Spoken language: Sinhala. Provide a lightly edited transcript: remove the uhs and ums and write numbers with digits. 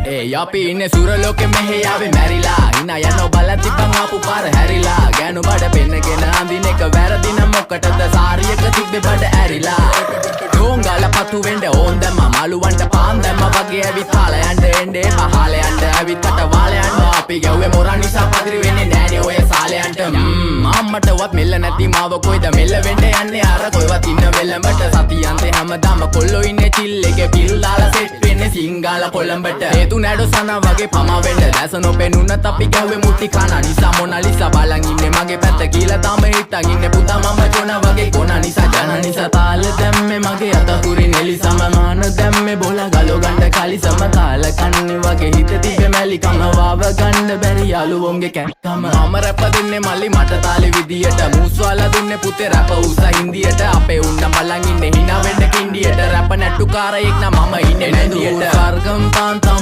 අපි ඉන්නේ සුරලෝකෙ මෙහෙ ආවේ මැරිලා හිනා යනෝ බලන් තිබ්බන් ආපු පාර හැරිලා ගෑනු බඩ පෙන්නගෙන අඳින එක වැරදි නම් මොකටද සාරියක තිබ්බේ බඩ ඇරිලා ඩෝංගල පතු වෙන්න ඕන් දැම්ම මාළුවන්ට පාන් දැම්ම වගේ ඇවිත් පාල යන්න එන්නේ පහල යන්න ඇවිත් කට වාල යන්න අපි ගැව්වේ මොරා නිසා පදිරි වෙන්නේ නෑනේ ඔය සාලයන්ට අම්මටවත් මෙල්ල නැති මාව කොයිද මෙල්ල වෙන්න යන්නේ අර කොයිවත් ඉන්න වෙලමට සතියන්තේ හැමදාම කොල්ලෝ ඉන්නේ චිල් එකේ පිල්ලාලා සෙට් වෙන්නේ සිංගාල කොළඹට හේතු නැඩෝ සනා වගේ පමා වෙන්න දැස නොපෙනුනත් අපි ගැව්වේ මුටි කන නිසා මොනාලිසා බලන් ඉන්නේ මගේ පැත්ත කියලා තාම හිටන් ඉන්නේ පුතා මම ජොනා වගේ කොනා නිසා ජන නිසා තාල දැම්මේ මගේ අතකුරි නෙලිසම මාන දැම්මේ බෝලා ගලෝ ගන්න කලිසම කාල කන්නේ වගේ හිත තිබ්බේ මැලිකම වාව ගන්න බැරි යාළුවෝන්ගේ කැක්කම මම රැප දෙන්නේ මල්ලි මට තාලේ විදියට මූස්වාලා දුන්නේ පුතේ රැප උසා හින්දියට අපේ උන්න බලන් ඉන්නේ hina වෙන්න කින්ඩියට රැප නැට්ටුකාරයෙක් නම් මම ඉන්නේ නැදියට වර්ගම් තාන්තම්